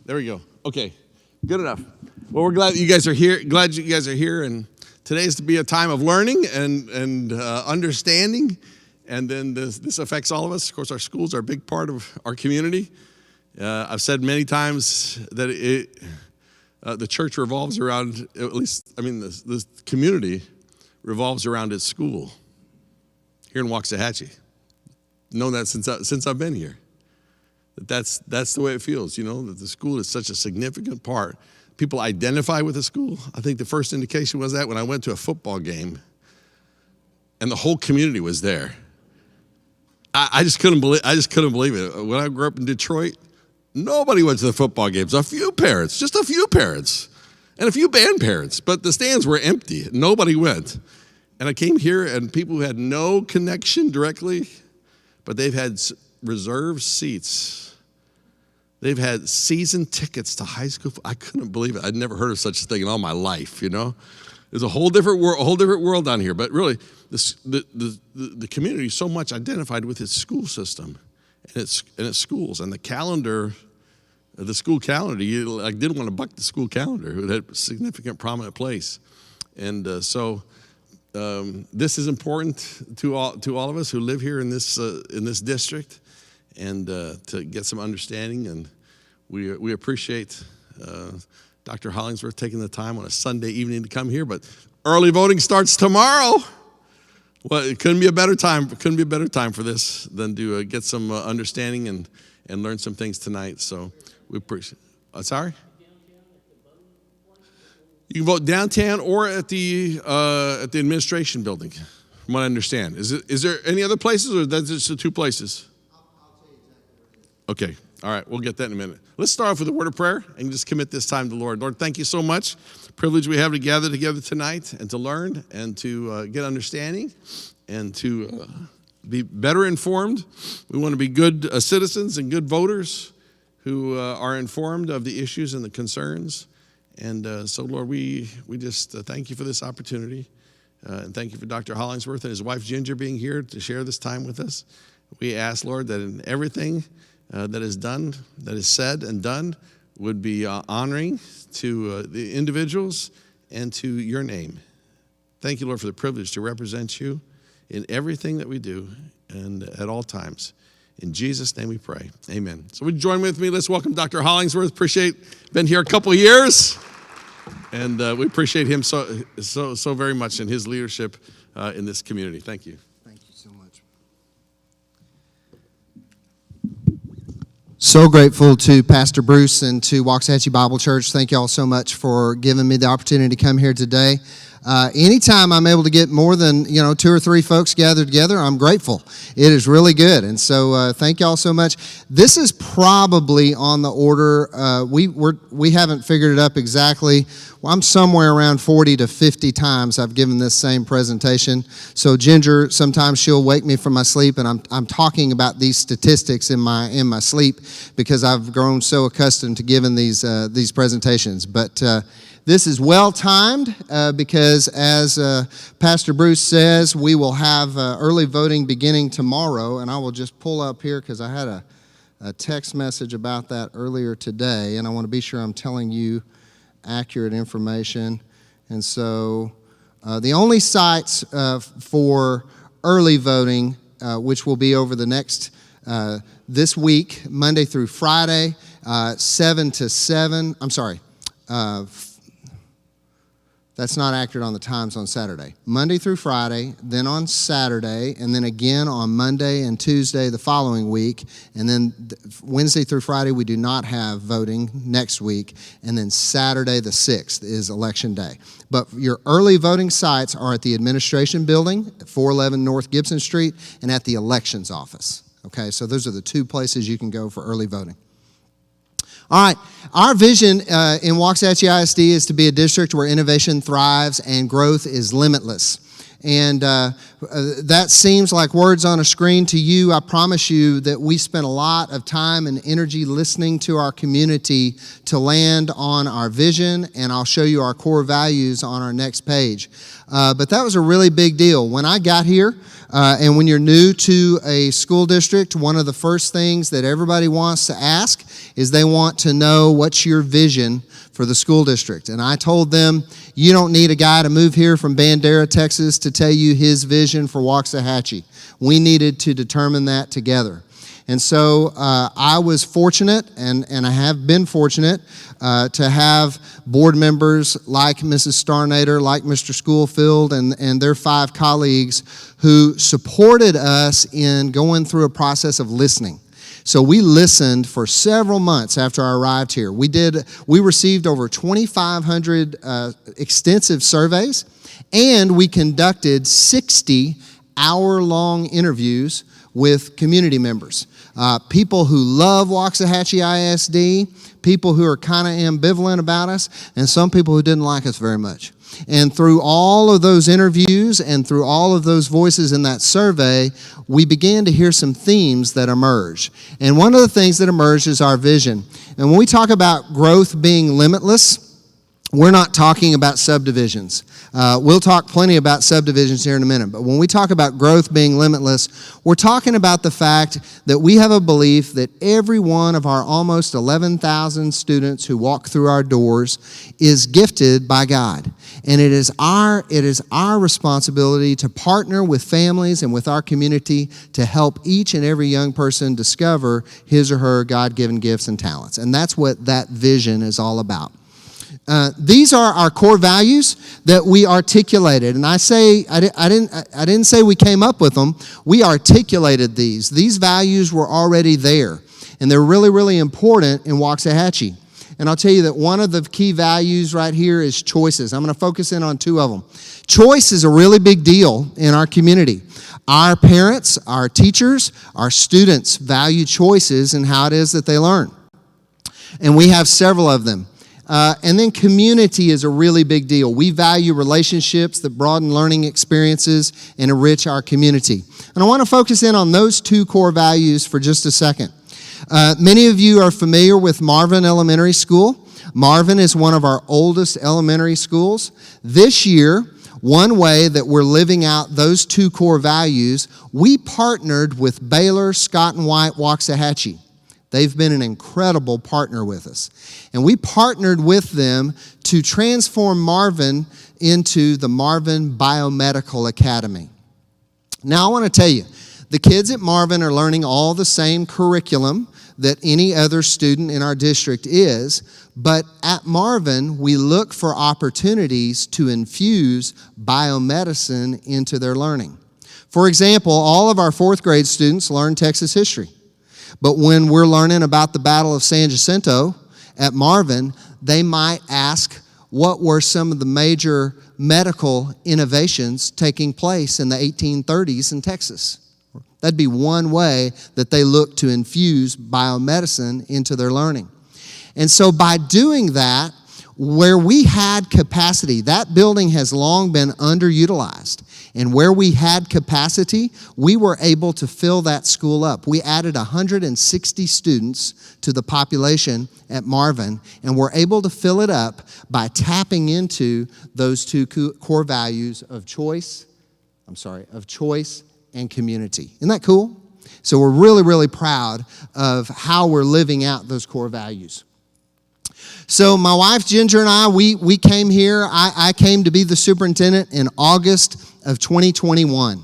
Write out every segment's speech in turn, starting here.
There we go. Okay, good enough. Well, we're glad you guys are here. Glad you guys are here, and today is to be a time of learning and understanding. And then this affects all of us. Of course, our schools are a big part of our community. I've said many times that the church revolves around, at least, the community revolves around its school here in Waxahachie. Known that since I've been here. That's the way it feels, that the school is such a significant part. People identify with the school. I think the first indication was that when I went to a football game and the whole community was there. I just couldn't believe it. When I grew up in Detroit, nobody went to the football games. Just a few parents, and a few band parents, but the stands were empty. Nobody went. And I came here, and people who had no connection directly, but they've had reserved seats. They've had season tickets to high school. I couldn't believe it. I'd never heard of such a thing in all my life, There's a whole different world down here. But really, the community is so much identified with its school system and its schools. And the calendar, the school calendar, I didn't want to buck the school calendar. It had a significant, prominent place. And so this is important to all of us who live here in this district, and to get some understanding. And we appreciate Dr. Hollingsworth taking the time on a Sunday evening to come here. But early voting starts tomorrow. Well, it couldn't be a better time. Couldn't be a better time for this than to get some understanding and learn some things tonight. So we appreciate. Sorry. You can vote downtown or at the administration building, from what I understand. Is there any other places, or that's just the two places? I'll tell you exactly. Okay. All right. We'll get that in a minute. Let's start off with a word of prayer and just commit this time to the Lord. Lord, thank you so much. Privilege we have to gather together tonight and to learn and to get understanding and to be better informed. We want to be good citizens and good voters who are informed of the issues and the concerns. And so, Lord, we just thank you for this opportunity. And thank you for Dr. Hollingsworth and his wife, Ginger, being here to share this time with us. We ask, Lord, that in everything that is done, that is said and done, would be honoring to the individuals and to your name. Thank you, Lord, for the privilege to represent you in everything that we do and at all times. In Jesus' name we pray. Amen. So would you join with me? Let's welcome Dr. Hollingsworth. Been here a couple of years, and we appreciate him so very much and his leadership in this community. Thank you. Thank you so much. So grateful to Pastor Bruce and to Waxahachie Bible Church. Thank you all so much for giving me the opportunity to come here today. Anytime I'm able to get more than 2 or 3 folks gathered together, I'm grateful. It is really good, and so thank y'all so much. This is probably on the order. We haven't figured it up exactly. Well, I'm somewhere around 40 to 50 times I've given this same presentation. So Ginger, sometimes she'll wake me from my sleep, and I'm talking about these statistics in my sleep because I've grown so accustomed to giving these presentations, but. This is well-timed because, as Pastor Bruce says, we will have early voting beginning tomorrow, and I will just pull up here because I had a text message about that earlier today, and I want to be sure I'm telling you accurate information. And so the only sites for early voting, which will be over the next this week, Monday through Friday, 7 to 7. I'm sorry. That's not accurate on the times on Saturday. Monday through Friday, then on Saturday, and then again on Monday and Tuesday the following week. And then Wednesday through Friday, we do not have voting next week. And then Saturday the 6th is Election Day. But your early voting sites are at the Administration Building, at 411 North Gibson Street, and at the Elections Office. Okay, so those are the 2 places you can go for early voting. All right, our vision in Waxahachie ISD is to be a district where innovation thrives and growth is limitless. And that seems like words on a screen to you. I promise you that we spent a lot of time and energy listening to our community to land on our vision, and I'll show you our core values on our next page. But that was a really big deal. When I got here, and when you're new to a school district, one of the first things that everybody wants to ask is they want to know what's your vision for the school district. And I told them, you don't need a guy to move here from Bandera, Texas to tell you his vision for Waxahachie. We needed to determine that together. And so I was fortunate, and I have been fortunate, to have board members like Mrs. Starnader, like Mr. Schoolfield, and their 5 colleagues who supported us in going through a process of listening. So we listened for several months after I arrived here. We received over 2,500 extensive surveys, and we conducted 60 hour-long interviews with community members. People who love Waxahachie ISD, people who are kind of ambivalent about us, and some people who didn't like us very much. And through all of those interviews and through all of those voices in that survey, we began to hear some themes that emerge. And one of the things that emerged is our vision. And when we talk about growth being limitless, we're not talking about subdivisions. We'll talk plenty about subdivisions here in a minute, but when we talk about growth being limitless, we're talking about the fact that we have a belief that every one of our almost 11,000 students who walk through our doors is gifted by God. And it is our responsibility to partner with families and with our community to help each and every young person discover his or her God-given gifts and talents. And that's what that vision is all about. These are our core values that we articulated, and I didn't say we came up with them. We articulated these. These values were already there, and they're really, really important in Waxahachie. And I'll tell you that one of the key values right here is choices. I'm going to focus in on 2 of them. Choice is a really big deal in our community. Our parents, our teachers, our students value choices and how it is that they learn, and we have several of them. And then community is a really big deal. We value relationships that broaden learning experiences and enrich our community. And I want to focus in on those 2 core values for just a second. Many of you are familiar with Marvin Elementary School. Marvin is one of our oldest elementary schools. This year, one way that we're living out those 2 core values, we partnered with Baylor Scott and White Waxahachie. They've been an incredible partner with us. And we partnered with them to transform Marvin into the Marvin Biomedical Academy. Now, I want to tell you, the kids at Marvin are learning all the same curriculum that any other student in our district is, but at Marvin, we look for opportunities to infuse biomedicine into their learning. For example, all of our 4th grade students learn Texas history. But when we're learning about the Battle of San Jacinto at Marvin, they might ask, what were some of the major medical innovations taking place in the 1830s in Texas? That'd be one way that they look to infuse biomedicine into their learning. And so by doing that, where we had capacity, that building has long been underutilized. And where we had capacity, we were able to fill that school up. We added 160 students to the population at Marvin, and we're able to fill it up by tapping into those 2 core values of choice and community. Isn't that cool? So we're really, really proud of how we're living out those core values. So my wife Ginger and I, we came here. I came to be the superintendent in August of 2021.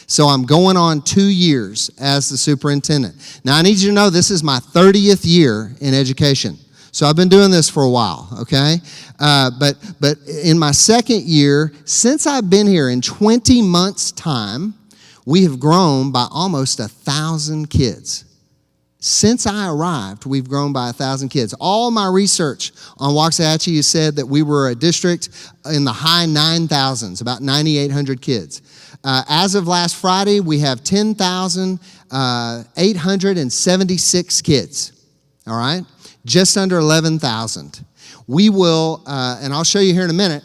So I'm going on 2 years as the superintendent. Now I need you to know this is my 30th year in education. So I've been doing this for a while, okay? But in my 2nd year, since I've been here in 20 months' time, we have grown by almost 1,000 kids. Since I arrived, we've grown by 1,000 kids. All my research on Waxahachie has said that we were a district in the high 9,000s, about 9,800 kids. As of last Friday, we have 10,876 kids, all right? Just under 11,000. We will, and I'll show you here in a minute,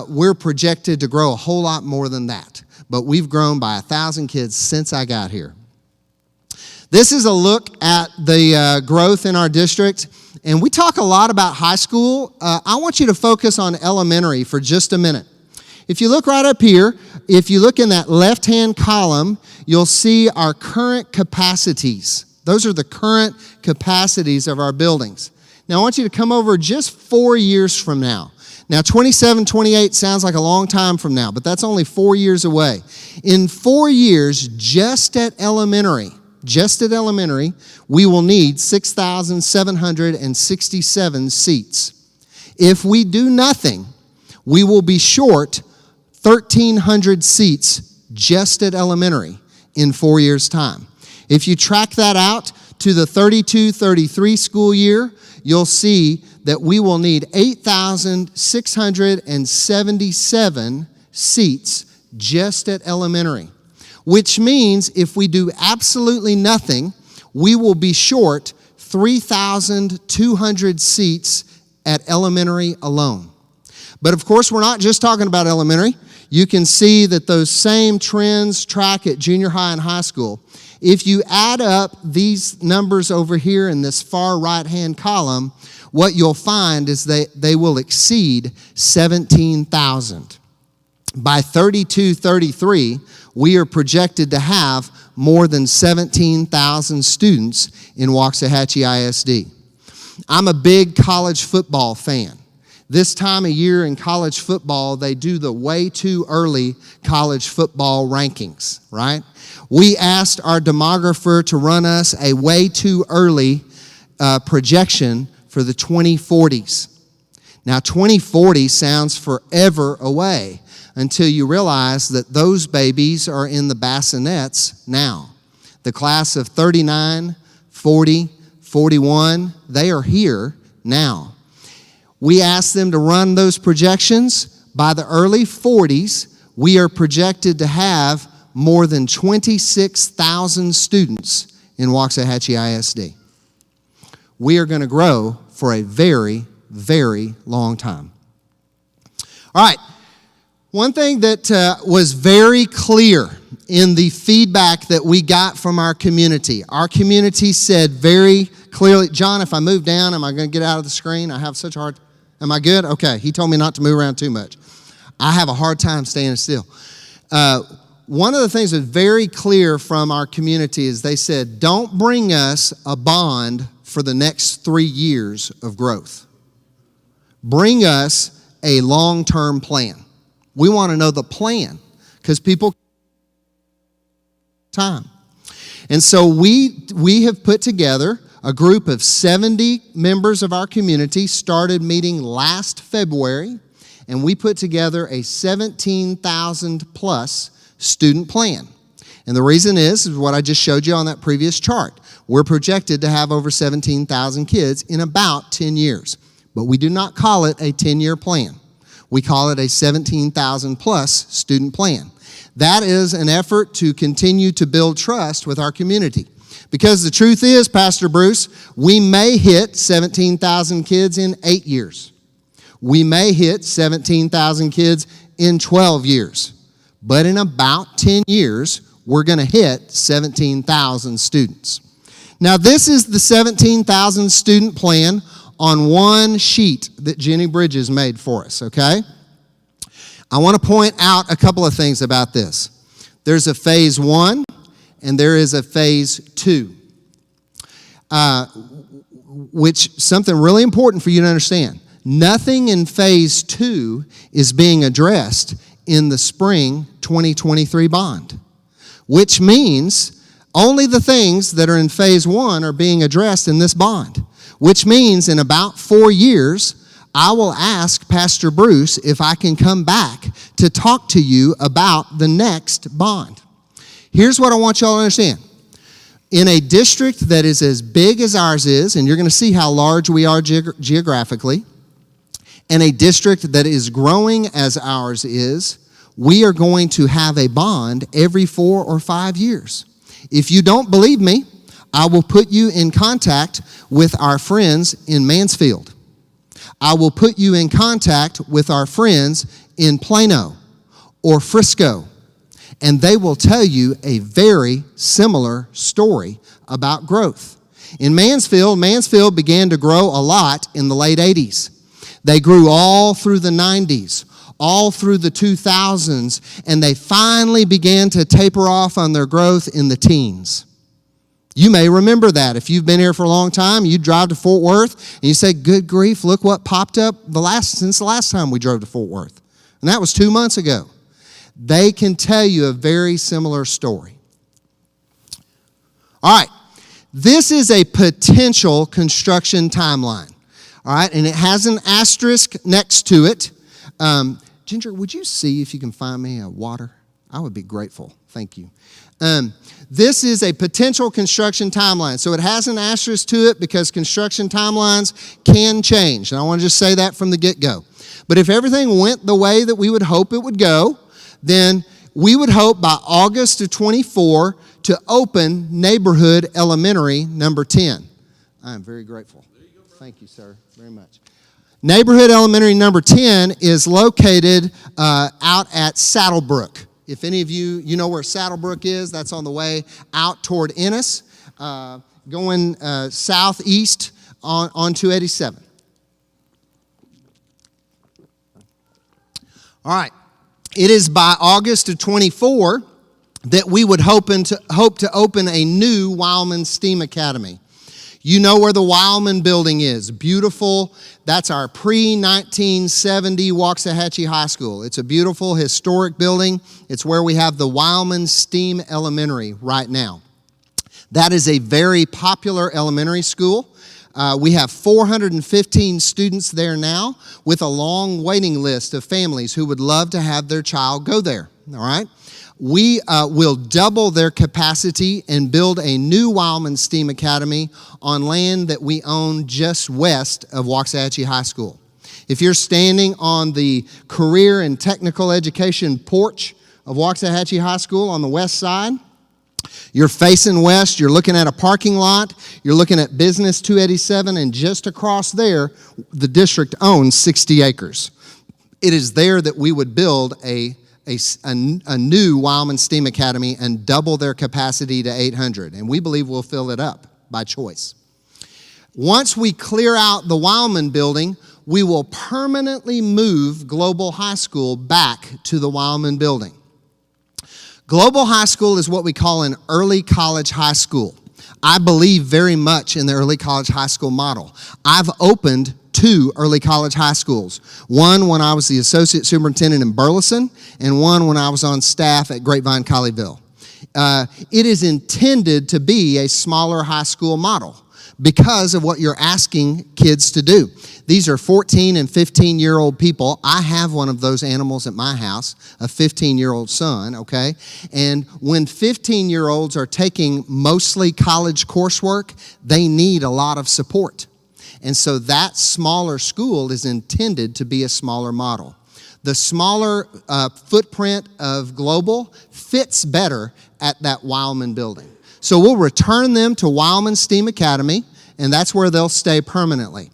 we're projected to grow a whole lot more than that. but we've grown by 1,000 kids since I got here. This is a look at the growth in our district, and we talk a lot about high school. I want you to focus on elementary for just a minute. If you look right up here, if you look in that left-hand column, you'll see our current capacities. Those are the current capacities of our buildings. Now, I want you to come over just 4 years from now. Now, 27, 28 sounds like a long time from now, but that's only 4 years away. In 4 years, just at elementary, we will need 6,767 seats. If we do nothing, we will be short 1,300 seats just at elementary in 4 years' time. If you track that out to the 32-33 school year, you'll see that we will need 8,677 seats just at elementary, which means if we do absolutely nothing, we will be short 3,200 seats at elementary alone. But of course, we're not just talking about elementary. You can see that those same trends track at junior high and high school. If you add up these numbers over here in this far right-hand column, what you'll find is they will exceed 17,000. By 32-33, we are projected to have more than 17,000 students in Waxahachie ISD. I'm a big college football fan. This time of year in college football, they do the way too early college football rankings, right? We asked our demographer to run us a way too early projection for the 2040s. Now, 2040 sounds forever away until you realize that those babies are in the bassinets now. The class of 39, 40, 41, they are here now. We asked them to run those projections. By the early 40s, we are projected to have more than 26,000 students in Waxahachie ISD. We are going to grow for a very, very long time. All right. One thing that was very clear in the feedback that we got from our community said very clearly, John, if I move down, am I going to get out of the screen? I have such a hard, am I good? Okay, he told me not to move around too much. I have a hard time staying still. One of the things that's very clear from our community is they said, don't bring us a bond for the next 3 years of growth. Bring us a long-term plan. We want to know the plan because people time. And so we have put together a group of 70 members of our community, started meeting last February, and we put together a 17,000 plus student plan. And the reason is what I just showed you on that previous chart. We're projected to have over 17,000 kids in about 10 years. But we do not call it a 10-year plan. We call it a 17,000 plus student plan. That is an effort to continue to build trust with our community. Because the truth is, Pastor Bruce, we may hit 17,000 kids in 8 years. We may hit 17,000 kids in 12 years. But in about 10 years, we're going to hit 17,000 students. Now, this is the 17,000 student plan on one sheet that Jenny Bridges made for us, okay? I want to point out a couple of things about this. There's a phase 1 and there is a phase 2, which something really important for you to understand. Nothing in phase 2 is being addressed in the spring 2023 bond, which means only the things that are in phase 1 are being addressed in this bond, which means in about 4 years, I will ask Pastor Bruce if I can come back to talk to you about the next bond. Here's what I want y'all to understand. In a district that is as big as ours is, and you're going to see how large we are geographically, and a district that is growing as ours is, we are going to have a bond every 4 or 5 years. If you don't believe me, I will put you in contact with our friends in Mansfield. I will put you in contact with our friends in Plano or Frisco. and they will tell you a very similar story about growth. In Mansfield began to grow a lot in the late 80s. They grew all through the 90s, all through the 2000s, and they finally began to taper off on their growth in the teens. You may remember that. If you've been here for a long time, you drive to Fort Worth, and you say, good grief, look what popped up since the last time we drove to Fort Worth. And that was 2 months ago. They can tell you a very similar story. All right, this is a potential construction timeline. All right, and it has an asterisk next to it. Ginger, would you see if you can find me a water? I would be grateful. Thank you. This is a potential construction timeline. So it has an asterisk to it because construction timelines can change. And I want to just say that from the get-go. But if everything went the way that we would hope it would go, then we would hope by August of 24 to open Neighborhood Elementary number 10. I am very grateful. Thank you, sir, very much. Neighborhood Elementary number 10 is located out at Saddlebrook. If any of you know where Saddlebrook is, that's on the way out toward Ennis, going southeast on 287. All right. It is by August of 24 that we would hope to open a new Wildman STEAM Academy. You know where the Wildman building is. Beautiful. That's our pre-1970 Waxahachie High School. It's a beautiful historic building. It's where we have the Wildman STEAM Elementary right now. That is a very popular elementary school. We have 415 students there now with a long waiting list of families who would love to have their child go there. All right? We will double their capacity and build a new Wildman STEAM Academy on land that we own just west of Waxahachie High School. If you're standing on the career and technical education porch of Waxahachie High School on the west side, you're facing west, you're looking at a parking lot, you're looking at Business 287, and just across there, the district owns 60 acres. It is there that we would build a new Wildman STEAM Academy and double their capacity to 800. And we believe we'll fill it up by choice. Once we clear out the Wildman building, we will permanently move Global High School back to the Wildman building. Global High School is what we call an early college high school. I believe very much in the early college high school model. I've opened 2 early college high schools. One when I was the associate superintendent in Burleson, and one when I was on staff at Grapevine Colleyville. It is intended to be a smaller high school model because of what you're asking kids to do. These are 14 and 15-year-old people. I have one of those animals at my house, a 15-year-old son, okay? And when 15-year-olds are taking mostly college coursework, they need a lot of support. And so that smaller school is intended to be a smaller model. The smaller footprint of Global fits better at that Wildman building. So we'll return them to Wildman STEAM Academy, and that's where they'll stay permanently.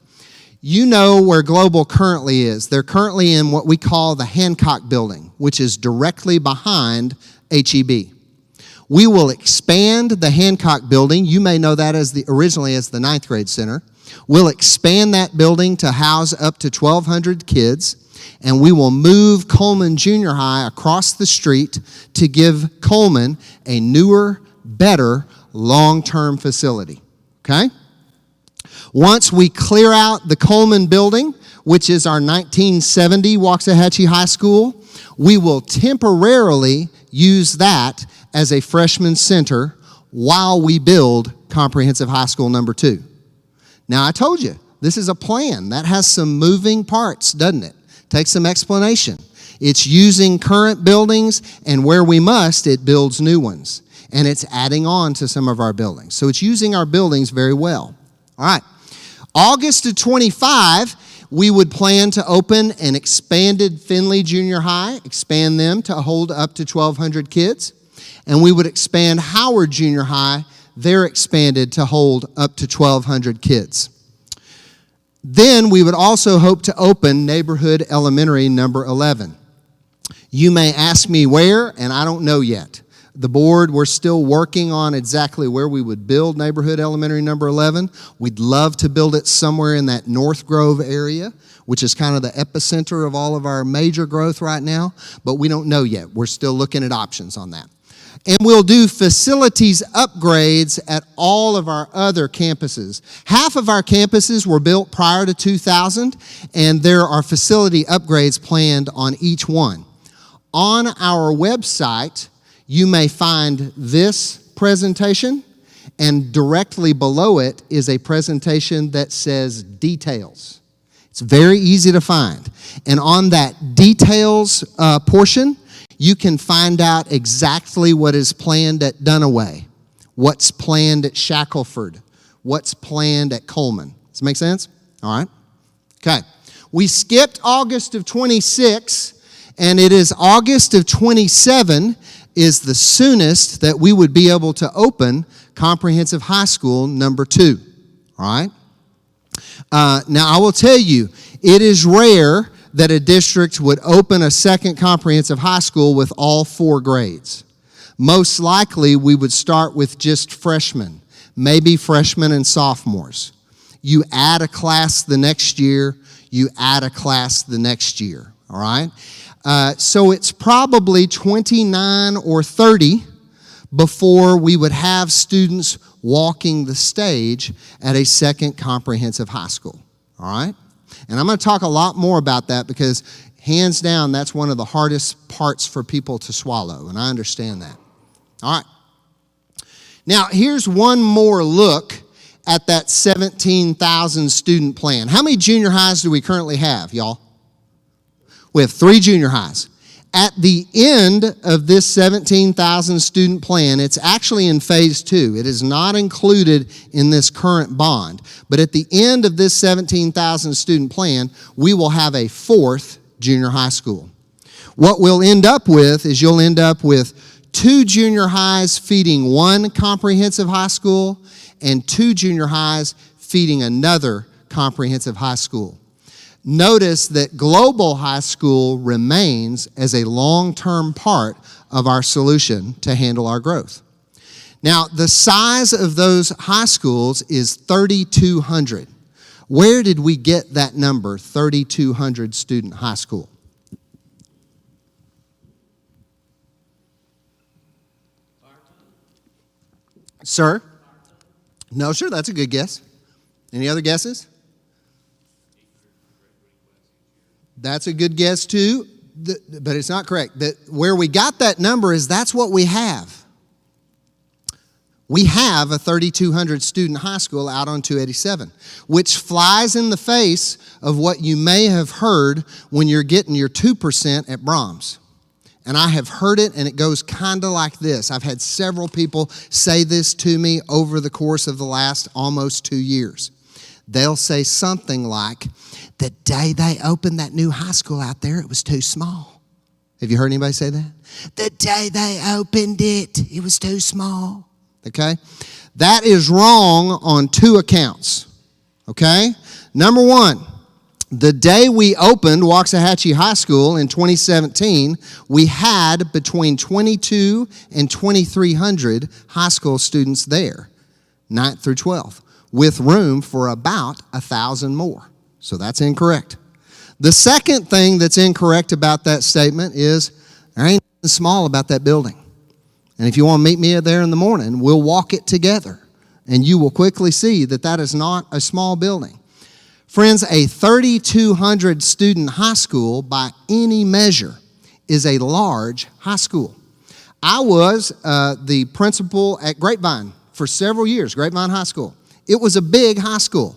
You know where Global currently is. They're currently in what we call the Hancock building, which is directly behind HEB. We will expand the Hancock building. You may know that originally as the 9th grade center. We'll expand that building to house up to 1,200 kids, and we will move Coleman Junior High across the street to give Coleman a newer, better, long-term facility, okay? Once we clear out the Coleman building, which is our 1970 Waxahachie High School, we will temporarily use that as a freshman center while we build Comprehensive High School number 2. Now, I told you, this is a plan. That has some moving parts, doesn't it? Takes some explanation. It's using current buildings, and where we must, it builds new ones. And it's adding on to some of our buildings. So it's using our buildings very well. All right. August of 25, we would plan to open an expanded Findlay Junior High, expand them to hold up to 1,200 kids. And we would expand Howard Junior High. They're expanded to hold up to 1,200 kids. Then we would also hope to open Neighborhood Elementary number 11. You may ask me where, and I don't know yet. The board, we're still working on exactly where we would build Neighborhood Elementary number 11. We'd love to build it somewhere in that North Grove area, which is kind of the epicenter of all of our major growth right now, but we don't know yet. We're still looking at options on that. And we'll do facilities upgrades at all of our other campuses. Half of our campuses were built prior to 2000, and there are facility upgrades planned on each one. On our website, you may find this presentation, and directly below it is a presentation that says details. It's very easy to find. And on that details portion, you can find out exactly what is planned at Dunaway, what's planned at Shackelford, what's planned at Coleman. Does that make sense? All right. Okay. We skipped August of 26, and it is August of 27 is the soonest that we would be able to open Comprehensive High School number 2. All right? Now, I will tell you, it is rare that a district would open a second comprehensive high school with all 4 grades. Most likely, we would start with just freshmen, maybe freshmen and sophomores. You add a class the next year, you add a class the next year, all right? So it's probably 29 or 30 before we would have students walking the stage at a second comprehensive high school, all right? And I'm going to talk a lot more about that because hands down, that's one of the hardest parts for people to swallow, and I understand that. All right. Now, here's one more look at that 17,000 student plan. How many junior highs do we currently have, y'all? We have 3 junior highs. At the end of this 17,000 student plan, it's actually in phase 2. It is not included in this current bond. But at the end of this 17,000 student plan, we will have a 4th junior high school. What we'll end up with is you'll end up with 2 junior highs feeding 1 comprehensive high school and 2 junior highs feeding another comprehensive high school. Notice that Global High School remains as a long-term part of our solution to handle our growth. Now, the size of those high schools is 3,200. Where did we get that number, 3,200 student high school? Sir? No, sir, that's a good guess. Any other guesses? That's a good guess too, but it's not correct. Where we got that number is that's what we have. We have a 3,200 student high school out on 287, which flies in the face of what you may have heard when you're getting your 2% at Brahms. And I have heard it, and it goes kind of like this. I've had several people say this to me over the course of the last almost 2 years. They'll say something like, the day they opened that new high school out there, it was too small. Have you heard anybody say that? The day they opened it, it was too small. Okay? That is wrong on 2 accounts. Okay? Number 1, the day we opened Waxahachie High School in 2017, we had between 2,200 and 2,300 high school students there, 9th through 12th, with room for about 1,000 more. So that's incorrect. The second thing that's incorrect about that statement is there ain't nothing small about that building. And if you want to meet me there in the morning, we'll walk it together. And you will quickly see that that is not a small building. Friends, a 3,200 student high school by any measure is a large high school. I was the principal at Grapevine for several years, Grapevine High School. It was a big high school.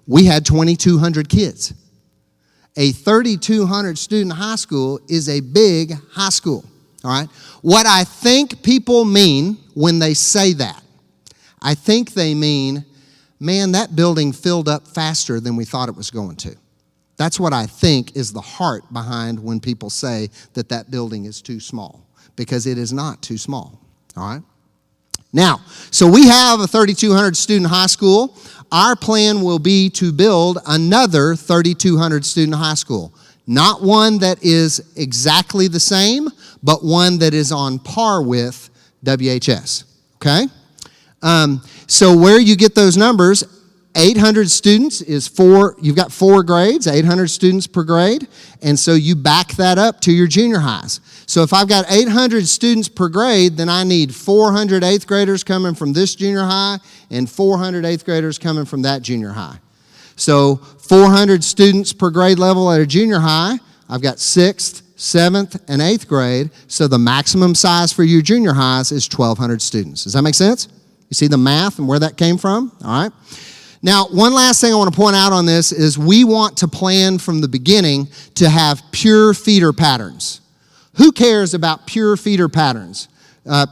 We had 2,200 kids. A 3,200 student high school is a big high school, all right? What I think people mean when they say that, I think they mean, man, that building filled up faster than we thought it was going to. That's what I think is the heart behind when people say that that building is too small, because it is not too small, all right? Now, so we have a 3,200 student high school. Our plan will be to build another 3,200 student high school. Not one that is exactly the same, but one that is on par with WHS, okay? So where you get those numbers, 800 students is you've got 4 grades, 800 students per grade, and so you back that up to your junior highs. So if I've got 800 students per grade, then I need 400 8th graders coming from this junior high and 400 8th graders coming from that junior high. So 400 students per grade level at a junior high, I've got 6th, 7th, and 8th grade, so the maximum size for your junior highs is 1,200 students. Does that make sense? You see the math and where that came from? All right. Now, one last thing I want to point out on this is we want to plan from the beginning to have pure feeder patterns. Who cares about pure feeder patterns?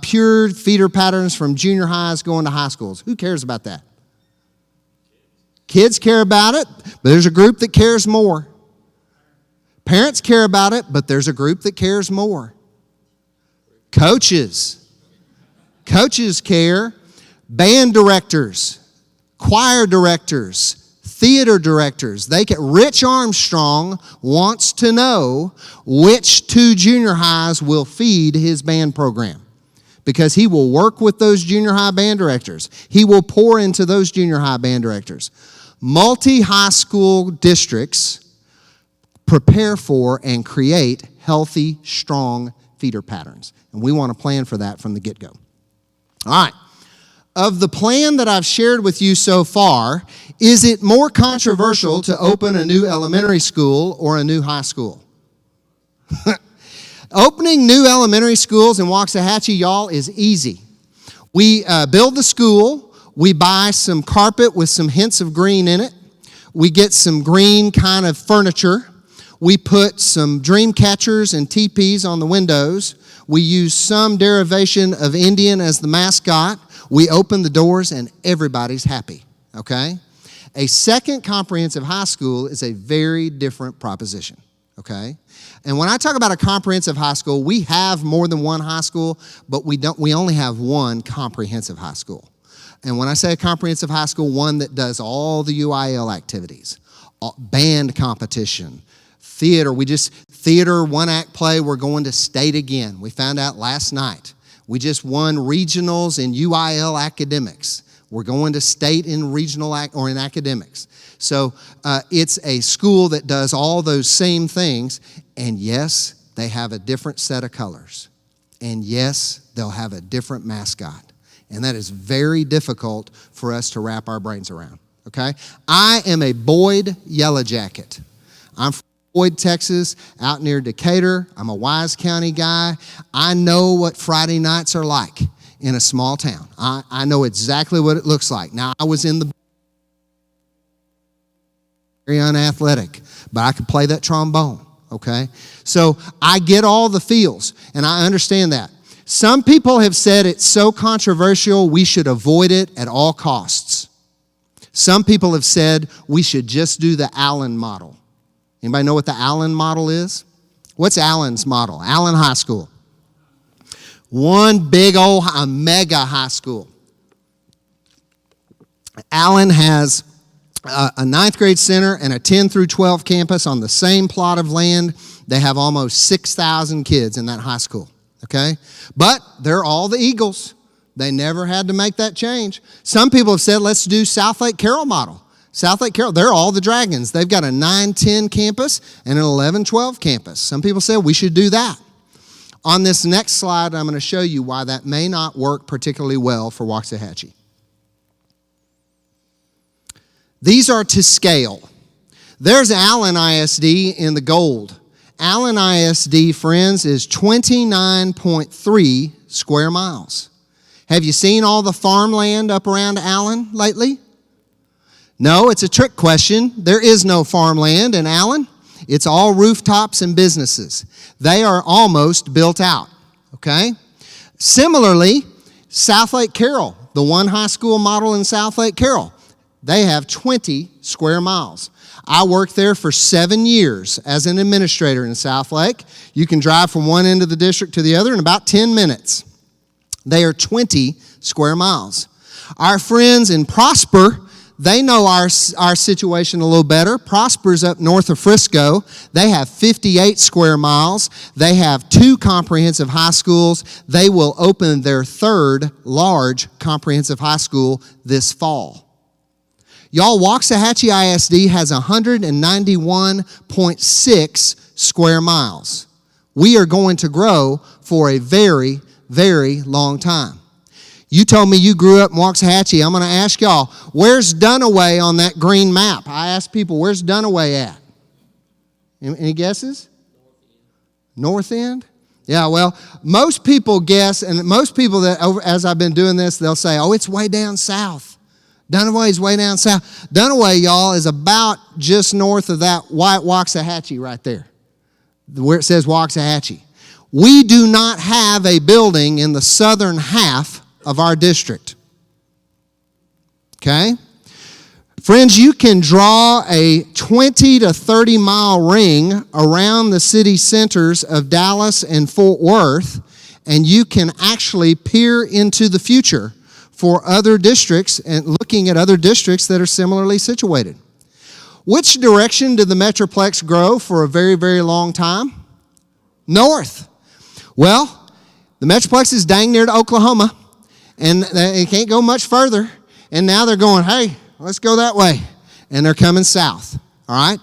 Pure feeder patterns from junior highs going to high schools. Who cares about that? Kids care about it, but there's a group that cares more. Parents care about it, but there's a group that cares more. Coaches care. Band directors, choir directors, theater directors. Rich Armstrong wants to know which 2 junior highs will feed his band program, because he will work with those junior high band directors. He will pour into those junior high band directors. Multi-high school districts prepare for and create healthy, strong feeder patterns. And we want to plan for that from the get-go. All right. Of the plan that I've shared with you so far, is it more controversial to open a new elementary school or a new high school? Opening new elementary schools in Waxahachie, y'all, is easy. We build the school. We buy some carpet with some hints of green in it. We get some green kind of furniture. We put some dream catchers and teepees on the windows. We use some derivation of Indian as the mascot. We open the doors and everybody's happy, okay? A second comprehensive high school is a very different proposition, okay? And when I talk about a comprehensive high school, we have more than one high school, but we only have one comprehensive high school. And when I say a comprehensive high school, one that does all the UIL activities, band competition, theater, theater, one-act play, we're going to state again. We found out last night. We just won regionals in UIL academics. We're going to state in regional or in academics. So it's a school that does all those same things. And yes, they have a different set of colors. And yes, they'll have a different mascot. And that is very difficult for us to wrap our brains around, okay? I am a Boyd Yellow Jacket. I'm from Boyd, Texas, out near Decatur. I'm a Wise County guy. I know what Friday nights are like in a small town. I know exactly what it looks like. Now, I was in the very unathletic, but I could play that trombone, okay? So I get all the feels, and I understand that. Some people have said it's so controversial we should avoid it at all costs. Some people have said we should just do the Allen model. Anybody know what the Allen model is? What's Allen's model? Allen High School. One big old, a mega high school. Allen has a 9th grade center and a 10 through 12 campus on the same plot of land. They have almost 6,000 kids in that high school, okay? But they're all the Eagles. They never had to make that change. Some people have said, let's do South Lake Carroll model. South Lake Carroll, they're all the Dragons. They've got a 9-10 campus and an 11-12 campus. Some people say we should do that. On this next slide, I'm going to show you why that may not work particularly well for Waxahachie. These are to scale. There's Allen ISD in the gold. Allen ISD, friends, is 29.3 square miles. Have you seen all the farmland up around Allen lately? No, it's a trick question. There is no farmland in Allen. It's all rooftops and businesses. They are almost built out, okay? Similarly, South Lake Carroll, the one high school model in South Lake Carroll, they have 20 square miles. I worked there for 7 years as an administrator in South Lake. You can drive from one end of the district to the other in about 10 minutes. They are 20 square miles. Our friends in Prosper, they know our situation a little better. Prosper's up north of Frisco. They have 58 square miles. They have 2 comprehensive high schools. They will open their 3rd large comprehensive high school this fall. Y'all, Waxahachie ISD has 191.6 square miles. We are going to grow for a very, very long time. You told me you grew up in Waxahachie. I'm going to ask y'all, where's Dunaway on that green map? I asked people, where's Dunaway at? Any guesses? North End? Yeah, well, most people guess, and most people that, as I've been doing this, they'll say, oh, it's way down south. Dunaway's way down south. Dunaway, y'all, is about just north of that white Waxahachie right there, where it says Waxahachie. We do not have a building in the southern half of our district. Okay? Friends, you can draw a 20 to 30 mile ring around the city centers of Dallas and Fort Worth, and you can actually peer into the future for other districts and looking at other districts that are similarly situated. Which direction did the Metroplex grow for a very, very long time? North. Well, the Metroplex is dang near to Oklahoma, and they can't go much further, and now they're going, hey, let's go that way, and they're coming south, all right?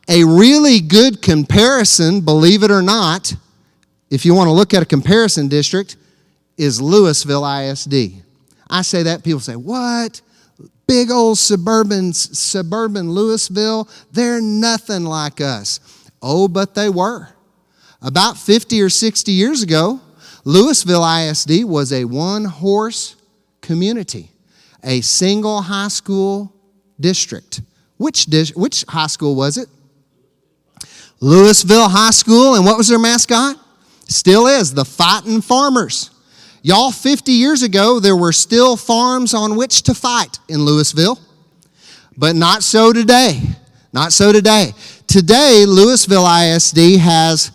A really good comparison, believe it or not, if you want to look at a comparison district, is Louisville ISD. I say that, people say, what? Big old suburban Louisville? They're nothing like us. Oh, but they were. About 50 or 60 years ago, Louisville ISD was a one-horse community, a single high school district. Which high school was it? Louisville High School, and what was their mascot? Still is, the Fightin' Farmers. Y'all, 50 years ago, there were still farms on which to fight in Louisville, but not so today. Not so today. Today, Louisville ISD has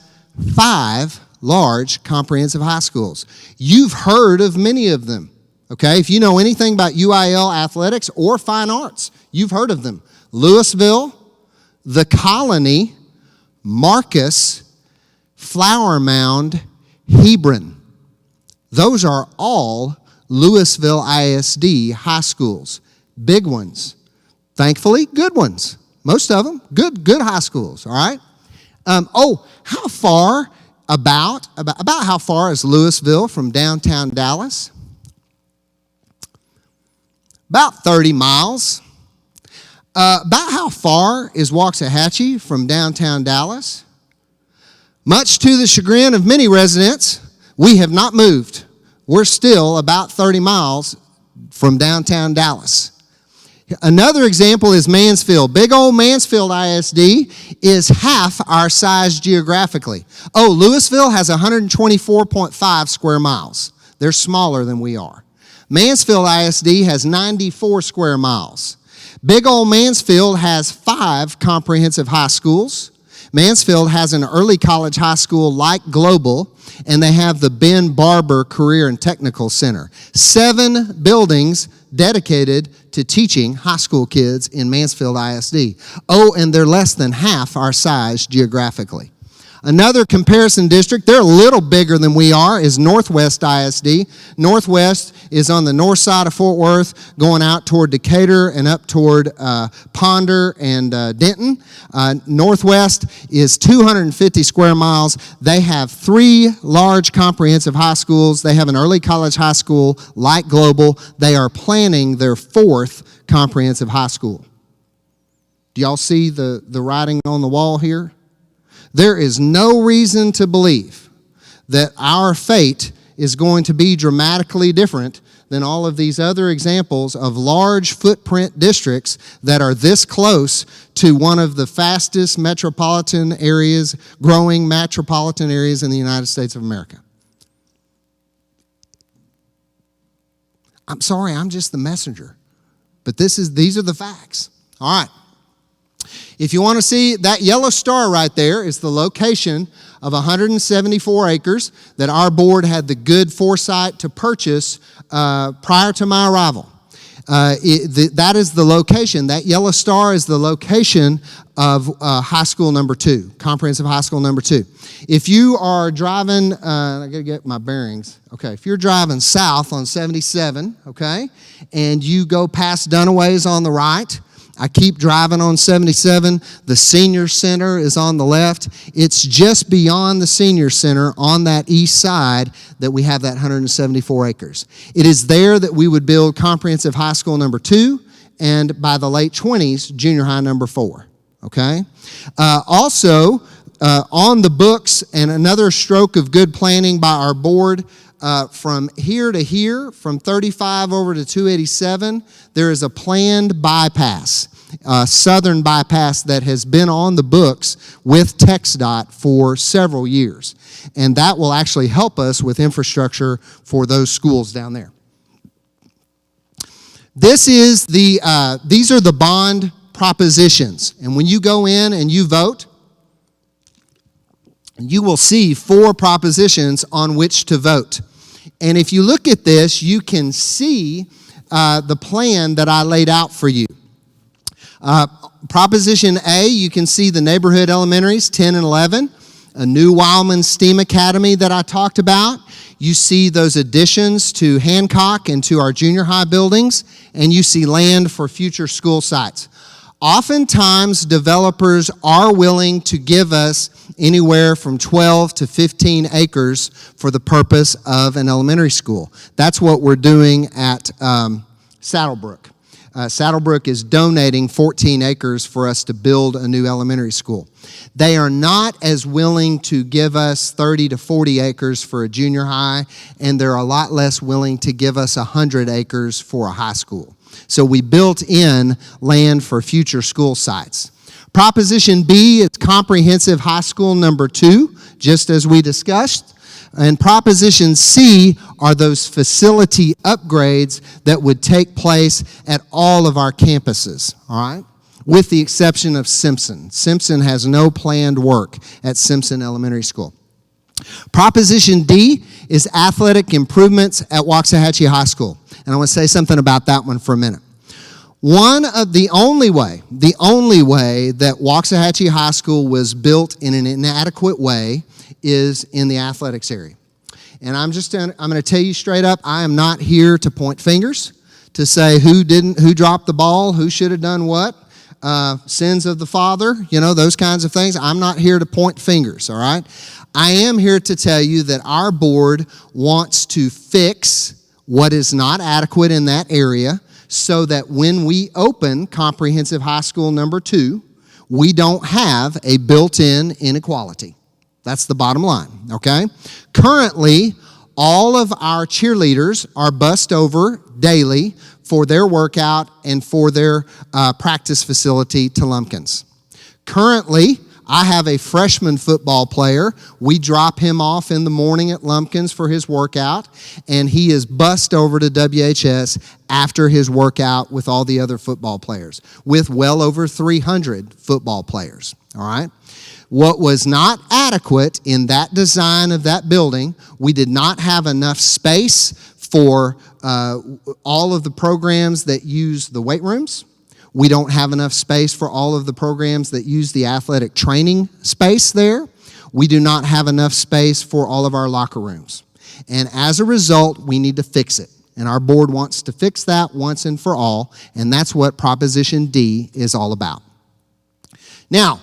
5 large comprehensive high schools. You've heard of many of them, okay? If you know anything about UIL athletics or fine arts, you've heard of them. Louisville, the Colony, Marcus, Flower Mound, Hebron. Those are all Louisville ISD high schools. Big ones. Thankfully, good ones. Most of them, good high schools, all right? How far, about how far is Louisville from downtown Dallas? About 30 miles. About how far is Waxahachie from downtown Dallas? Much to the chagrin of many residents, we have not moved. We're still about 30 miles from downtown Dallas. Another example is Mansfield. Big old Mansfield ISD is half our size geographically. Oh, Louisville has 124.5 square miles. They're smaller than we are. Mansfield ISD has 94 square miles. Big old Mansfield has 5 comprehensive high schools. Mansfield has an early college high school like Global, and they have the Ben Barber Career and Technical Center. 7 buildings dedicated to teaching high school kids in Mansfield ISD. Oh, and they're less than half our size geographically. Another comparison district, they're a little bigger than we are, is Northwest ISD. Northwest is on the north side of Fort Worth, going out toward Decatur and up toward Ponder and Denton. Northwest is 250 square miles. They have 3 large comprehensive high schools. They have an early college high school like Global. They are planning their 4th comprehensive high school. Do y'all see the writing on the wall here? There is no reason to believe that our fate is going to be dramatically different than all of these other examples of large footprint districts that are this close to one of the fastest metropolitan areas, growing metropolitan areas in the United States of America. I'm sorry, I'm just the messenger, but these are the facts. All right. If you want to see, that yellow star right there is the location of 174 acres that our board had the good foresight to purchase prior to my arrival. That is the location. That yellow star is the location of high school number 2, comprehensive high school number 2. If you are driving, I got to get my bearings. Okay, if you're driving south on 77, okay, and you go past Dunaway's on the right, I keep driving on 77. The senior center is on the left. It's just beyond the senior center on that east side that we have that 174 acres. It is there that we would build comprehensive high school number 2, and by the late 20s, junior high number 4. Okay? Also, on the books, and another stroke of good planning by our board, from here to here, from 35 over to 287, there is a planned bypass, southern bypass that has been on the books with TxDOT for several years. And that will actually help us with infrastructure for those schools down there. These are the bond propositions. And when you go in and you vote, you will see 4 propositions on which to vote. And if you look at this, you can see the plan that I laid out for you. Proposition A, you can see the neighborhood elementaries, 10 and 11, a new Wildman STEAM Academy that I talked about. You see those additions to Hancock and to our junior high buildings, and you see land for future school sites. Oftentimes, developers are willing to give us anywhere from 12 to 15 acres for the purpose of an elementary school. That's what we're doing at Saddlebrook. Saddlebrook is donating 14 acres for us to build a new elementary school. They are not as willing to give us 30 to 40 acres for a junior high, and they're a lot less willing to give us 100 acres for a high school. So we built in land for future school sites. Proposition B is comprehensive high school number 2, just as we discussed. And Proposition C are those facility upgrades that would take place at all of our campuses, all right? With the exception of Simpson. Simpson has no planned work at Simpson Elementary School. Proposition D is athletic improvements at Waxahachie High School. And I want to say something about that one for a minute. The only way that Waxahachie High School was built in an inadequate way is in the athletics area. And I'm going to tell you straight up, I am not here to point fingers, to say who dropped the ball, who should have done what, sins of the father, those kinds of things. I'm not here to point fingers, all right? I am here to tell you that our board wants to fix what is not adequate in that area so that when we open comprehensive high school number 2, we don't have a built-in inequality. That's the bottom line, okay? Currently, all of our cheerleaders are bussed over daily for their workout and for their practice facility to Lumpkins. Currently, I have a freshman football player. We drop him off in the morning at Lumpkins for his workout, and he is bussed over to WHS after his workout with all the other football players, with well over 300 football players, all right? What was not adequate in that design of that building, we did not have enough space for all of the programs that use the weight rooms. We don't have enough space for all of the programs that use the athletic training space there. We do not have enough space for all of our locker rooms. And as a result, we need to fix it. And our board wants to fix that once and for all, and that's what Proposition D is all about. Now,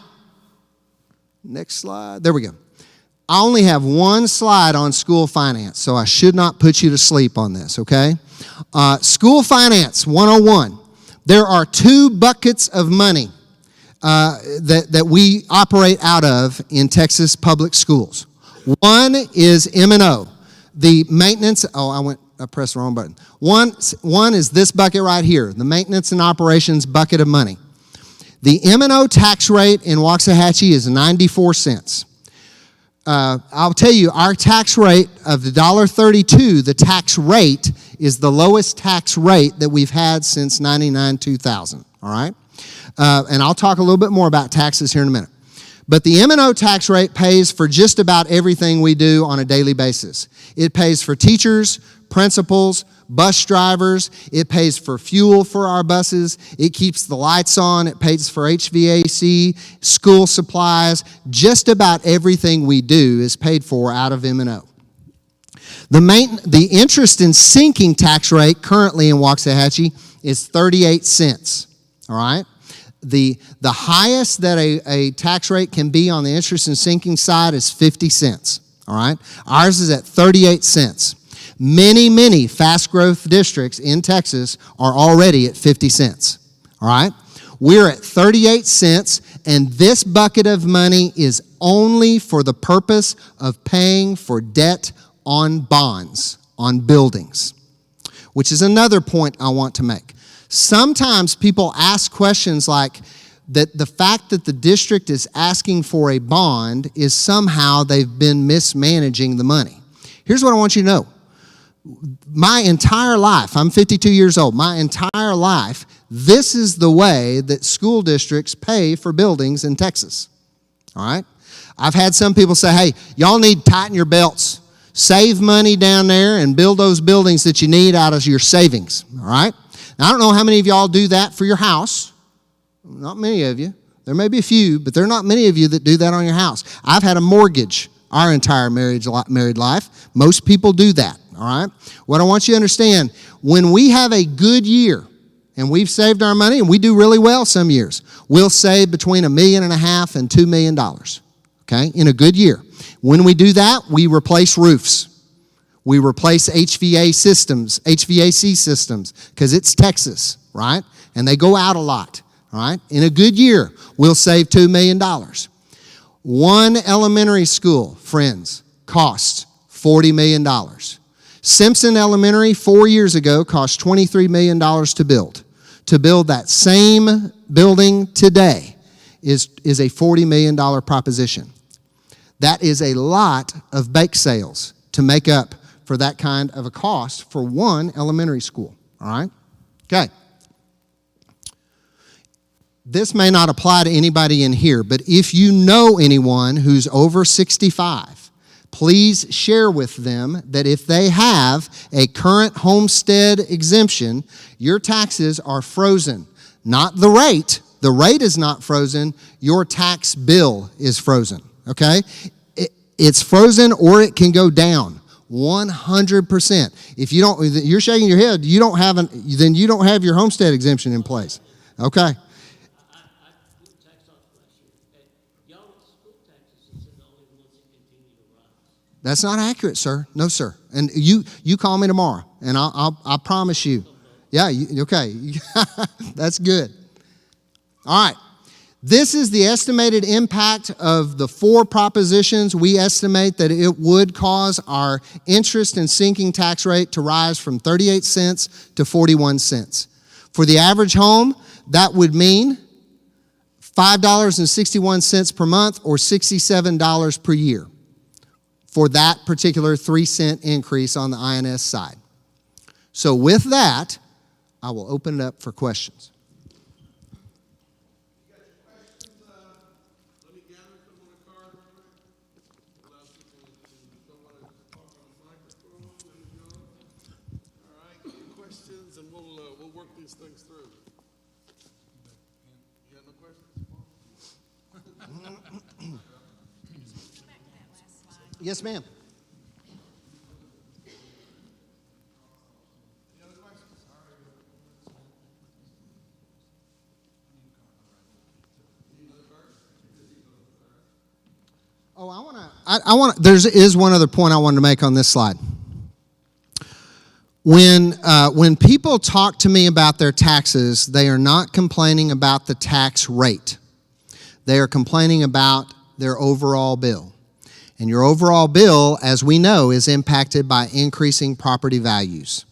next slide. There we go. I only have one slide on school finance, so I should not put you to sleep on this, okay? School Finance 101. There are 2 buckets of money that we operate out of in Texas public schools. One is M&O. The maintenance, I pressed the wrong button. One is this bucket right here, the maintenance and operations bucket of money. The M&O tax rate in Waxahachie is 94 cents. I'll tell you, our tax rate of $1.32, the tax rate is the lowest tax rate that we've had since 99-2000, all right? And I'll talk a little bit more about taxes here in a minute. But the M&O tax rate pays for just about everything we do on a daily basis. It pays for teachers, principals, bus drivers. It pays for fuel for our buses. It keeps the lights on. It pays for HVAC, school supplies. Just about everything we do is paid for out of M&O. The interest and sinking tax rate currently in Waxahachie is 38 cents, all right? The highest that a tax rate can be on the interest and sinking side is 50 cents, all right? Ours is at 38 cents. Many fast growth districts in Texas are already at 50 cents, all right? We're at 38 cents, and this bucket of money is only for the purpose of paying for debt on bonds, on buildings, which is another point I want to make. Sometimes people ask questions like that the fact that the district is asking for a bond is somehow they've been mismanaging the money. Here's what I want you to know. My entire life, I'm 52 years old, my entire life, this is the way that school districts pay for buildings in Texas, all right? I've had some people say, hey, y'all need to tighten your belts. Save money down there and build those buildings that you need out of your savings, all right? Now, I don't know how many of y'all do that for your house. Not many of you. There may be a few, but there are not many of you that do that on your house. I've had a mortgage our entire married life. Most people do that, all right? What I want you to understand, when we have a good year and we've saved our money, and we do really well some years, we'll save between $1.5 million and $2 million, okay, in a good year. When we do that, we replace roofs. We replace HVAC systems, because it's Texas, right? And they go out a lot, all right? In a good year, we'll save $2 million. One elementary school, friends, costs $40 million. Simpson Elementary, 4 years ago, cost $23 million to build. To build that same building today is a $40 million proposition. That is a lot of bake sales to make up for that kind of a cost for one elementary school, all right? Okay. This may not apply to anybody in here, but if you know anyone who's over 65, please share with them that if they have a current homestead exemption, your taxes are frozen. Not the rate. The rate is not frozen. Your tax bill is frozen. Okay? It's frozen, or it can go down 100%. If you don't, you're shaking your head, then you don't have your homestead exemption in place. Okay? I tax off last year. Y'all with school taxes is the only ones that continue to rise. That's not accurate, sir. No, sir. And you call me tomorrow, and I promise you. Yeah, okay. That's good. All right. This is the estimated impact of the 4 propositions. We estimate that it would cause our interest and sinking tax rate to rise from 38 cents to 41 cents. For the average home, that would mean $5.61 per month, or $67 per year for that particular 3-cent increase on the INS side. So with that, I will open it up for questions. Things through. You got no questions? Yes, ma'am. Oh, I want to, there is one other point I wanted to make on this slide. When people talk to me about their taxes, they are not complaining about the tax rate. They are complaining about their overall bill. And your overall bill, as we know, is impacted by increasing property values.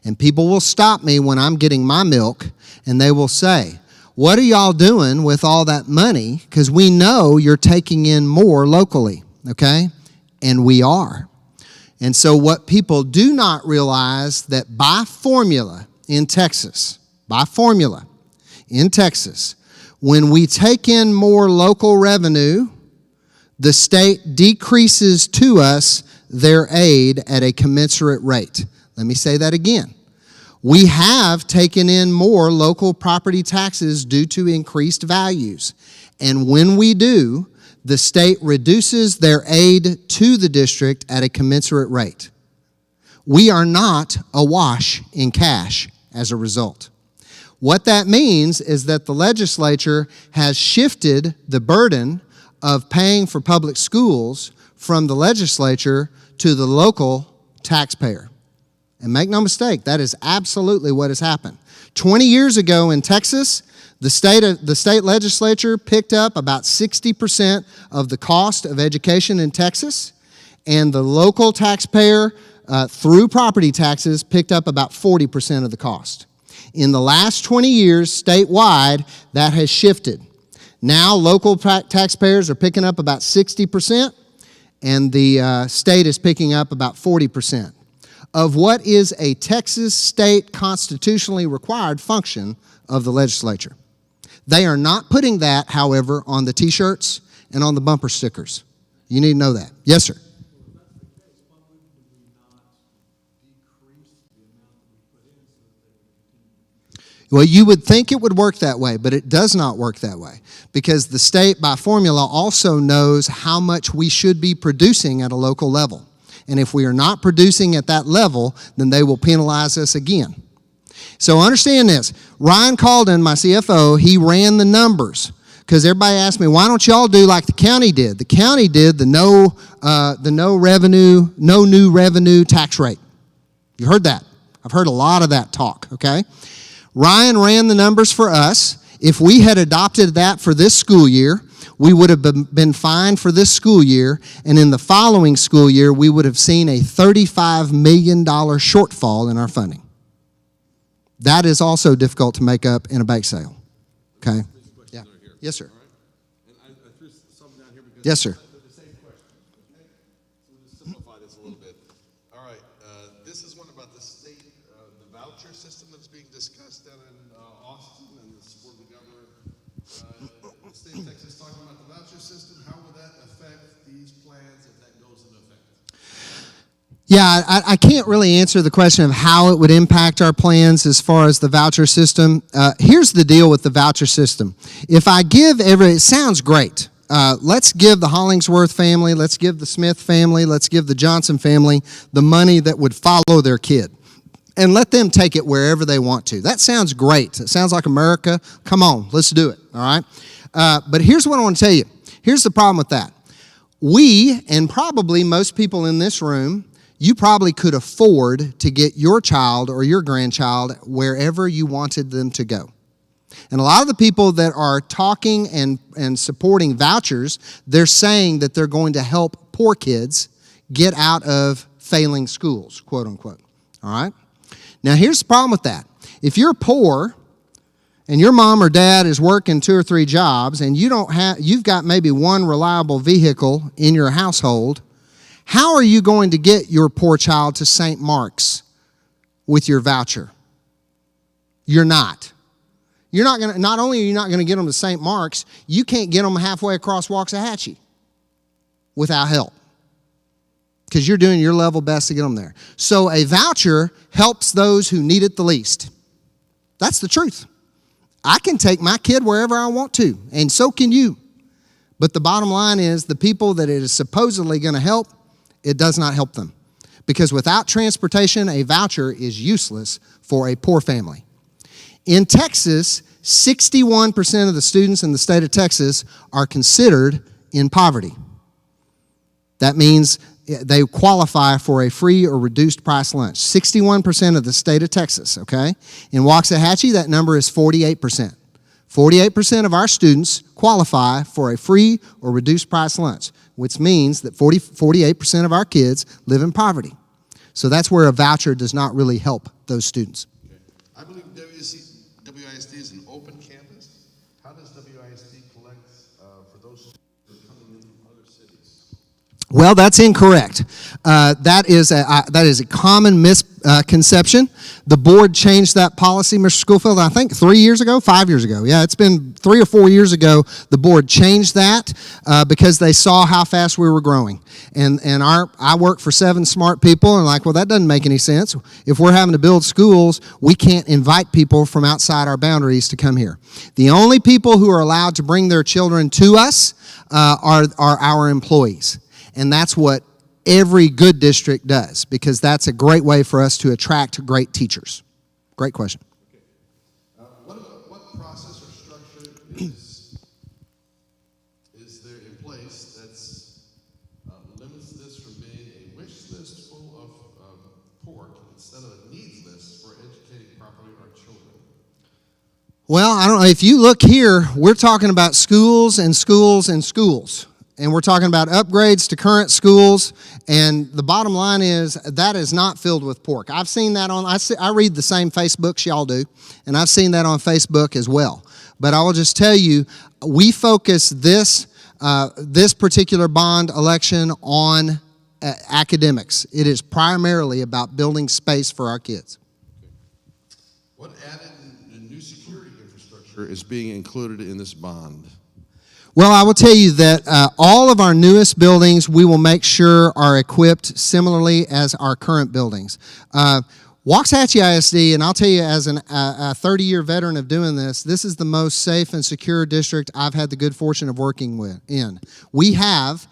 And people will stop me when I'm getting my milk, and they will say, what are y'all doing with all that money? Because we know you're taking in more locally, okay? And we are. And so what people do not realize, that by formula in Texas, when we take in more local revenue, the state decreases to us their aid at a commensurate rate. Let me say that again. We have taken in more local property taxes due to increased values. And when we do, the state reduces their aid to the district at a commensurate rate. We are not awash in cash as a result. What that means is that the legislature has shifted the burden of paying for public schools from the legislature to the local taxpayer. And make no mistake, that is absolutely what has happened. 20 years ago in Texas, the state legislature picked up about 60% of the cost of education in Texas, and the local taxpayer, through property taxes, picked up about 40% of the cost. In the last 20 years, statewide, that has shifted. Now, local taxpayers are picking up about 60%, and the state is picking up about 40% of what is a Texas state constitutionally required function of the legislature. They are not putting that, however, on the T-shirts and on the bumper stickers. You need to know that. Yes, sir. Well, you would think it would work that way, but it does not work that way, because the state, by formula, also knows how much we should be producing at a local level. And if we are not producing at that level, then they will penalize us again. So understand this. Ryan Calden, my CFO, he ran the numbers, because everybody asked me, why don't y'all do like the county did? The county did the no new revenue tax rate. You heard that? I've heard a lot of that talk, okay? Ryan ran the numbers for us. If we had adopted that for this school year, we would have been fine for this school year, and in the following school year, we would have seen a $35 million shortfall in our funding. That is also difficult to make up in a bake sale, okay? Yeah. Yes, sir. Yes, sir. Simplify this a little bit. All right, this is one about the state, the voucher system that's being discussed down in Austin and the support of the governor. The state of Texas talking about the voucher system. How will that affect these plans if that goes into effect? Yeah, I can't really answer the question of how it would impact our plans as far as the voucher system. Here's the deal with the voucher system. If I give it sounds great. Let's give the Hollingsworth family, let's give the Smith family, let's give the Johnson family the money that would follow their kid. And let them take it wherever they want to. That sounds great. It sounds like America. Come on, let's do it, all right? But here's what I want to tell you. Here's the problem with that. We, and probably most people in this room, you probably could afford to get your child or your grandchild wherever you wanted them to go. And a lot of the people that are talking and supporting vouchers, they're saying that they're going to help poor kids get out of failing schools, quote unquote. All right? Now, here's the problem with that. If you're poor and your mom or dad is working 2 or 3 jobs and you've got maybe one reliable vehicle in your household, how are you going to get your poor child to St. Mark's with your voucher? You're not. Not only are you not going to get them to St. Mark's, you can't get them halfway across Waxahachie without help, because you're doing your level best to get them there. So a voucher helps those who need it the least. That's the truth. I can take my kid wherever I want to, and so can you. But the bottom line is, the people that it is supposedly going to help, it does not help them. Because without transportation, a voucher is useless for a poor family. In Texas, 61% of the students in the state of Texas are considered in poverty. That means they qualify for a free or reduced price lunch. 61% of the state of Texas, okay? In Waxahachie, that number is 48%. 48% of our students qualify for a free or reduced price lunch, which means that 48% of our kids live in poverty. So that's where a voucher does not really help those students. Okay. I believe WISD is an open campus. How does WISD collect for those who are coming in from other cities? Well, that's incorrect. That is a common misconception. The board changed that policy, Mr. Schofield, I think 5 years ago. Yeah, it's been 3 or 4 years ago. The board changed that because they saw how fast we were growing. And I work for 7 smart people, and like, well, that doesn't make any sense. If we're having to build schools, we can't invite people from outside our boundaries to come here. The only people who are allowed to bring their children to us are our employees. And that's what every good district does, because that's a great way for us to attract great teachers. Great question. Okay. What process or structure is there in place that limits this from being a wish list full of pork instead of a needs list for educating properly our children? Well, I don't know. If you look here, we're talking about schools and schools and schools. And we're talking about upgrades to current schools, and the bottom line is that is not filled with pork. I've seen that I read the same Facebooks y'all do, and I've seen that on Facebook as well. But I will just tell you, we focus this particular bond election on academics. It is primarily about building space for our kids. What added new security infrastructure is being included in this bond? Well, I will tell you that all of our newest buildings we will make sure are equipped similarly as our current buildings. Waxahachie ISD, and I'll tell you as a 30-year veteran of doing this is the most safe and secure district I've had the good fortune of working in. We have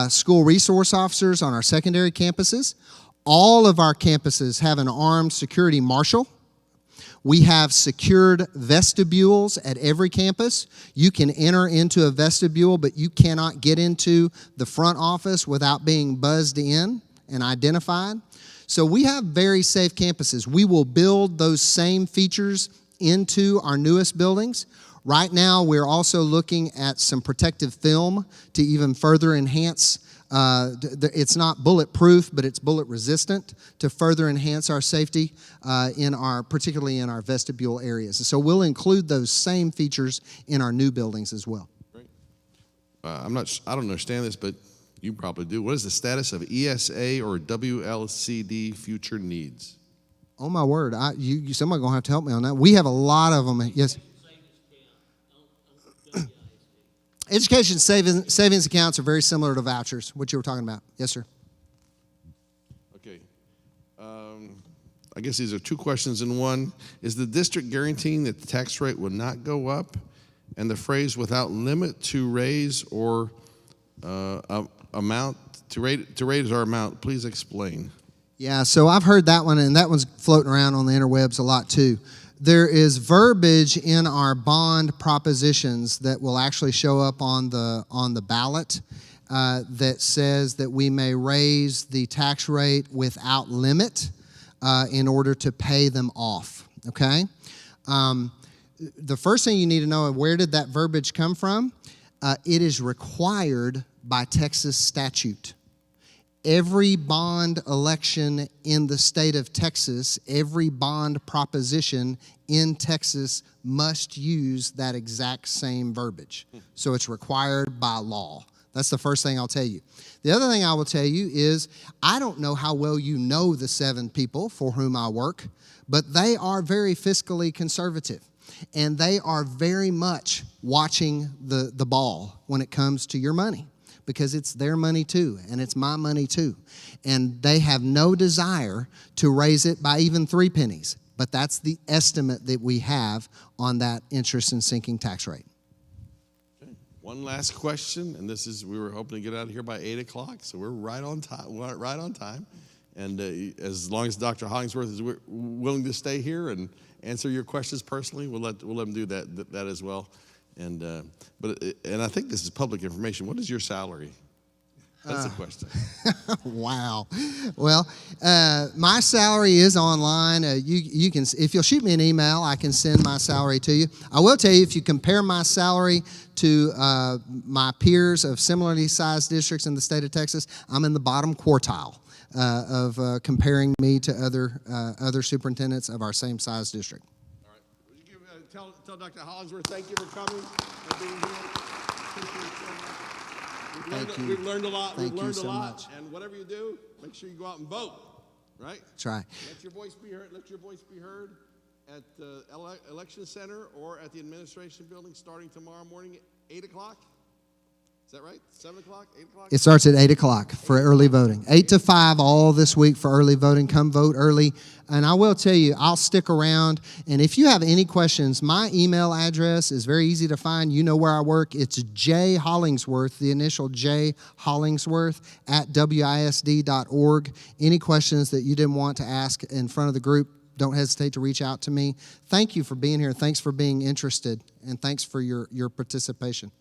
school resource officers on our secondary campuses. All of our campuses have an armed security marshal. We have secured vestibules at every campus. You can enter into a vestibule, but you cannot get into the front office without being buzzed in and identified. So we have very safe campuses. We will build those same features into our newest buildings. Right now, we're also looking at some protective film to even further enhance. It's not bulletproof, but it's bullet resistant to further enhance our safety particularly in our vestibule areas. So we'll include those same features in our new buildings as well. Great. I don't understand this, but you probably do. What is the status of ESA or WLCD future needs? Oh my word! Somebody gonna have to help me on that. We have a lot of them. Yes. Education savings accounts are very similar to vouchers, what you were talking about. Yes, sir. Okay. I guess these are 2 questions in one. Is the district guaranteeing that the tax rate will not go up? And the phrase "without limit to raise or amount to raise our amount," please explain. Yeah, so I've heard that one, and that one's floating around on the interwebs a lot too. There is verbiage in our bond propositions that will actually show up on the ballot that says that we may raise the tax rate without limit in order to pay them off, okay? The first thing you need to know, where did that verbiage come from? It is required by Texas statute. Every bond election in the state of Texas, every bond proposition in Texas must use that exact same verbiage. So it's required by law. That's the first thing I'll tell you. The other thing I will tell you is I don't know how well you know the 7 people for whom I work, but they are very fiscally conservative. And they are very much watching the ball when it comes to your money, because it's their money too, and it's my money too. And they have no desire to raise it by even 3 pennies. But that's the estimate that we have on that interest and sinking tax rate. Okay. One last question, and we were hoping to get out of here by 8 o'clock, so we're right on time. And as long as Dr. Hollingsworth is willing to stay here and answer your questions personally, we'll let him do that as well. And I think this is public information. What is your salary? That's the question. Wow. Well, my salary is online. You can, if you'll shoot me an email, I can send my salary to you. I will tell you, if you compare my salary to my peers of similarly sized districts in the state of Texas, I'm in the bottom quartile of comparing me to other superintendents of our same size district. All right. Would you tell Dr. Hollingsworth thank you for coming and being here. Appreciate it so much. Thank you. We've learned a lot. Thank We've you learned so a lot. much. And whatever you do, make sure you go out and vote. Right? That's right. Let your voice be heard. Let your voice be heard at the election center or at the administration building starting tomorrow morning at 8 o'clock. Is that right? 7 o'clock? 8 o'clock? It starts at 8 o'clock for early voting. 8 to 5 all this week for early voting. Come vote early. And I will tell you, I'll stick around. And if you have any questions, my email address is very easy to find. You know where I work. It's J Hollingsworth, the initial J Hollingsworth at WISD.org. Any questions that you didn't want to ask in front of the group, don't hesitate to reach out to me. Thank you for being here. Thanks for being interested. And thanks for your participation.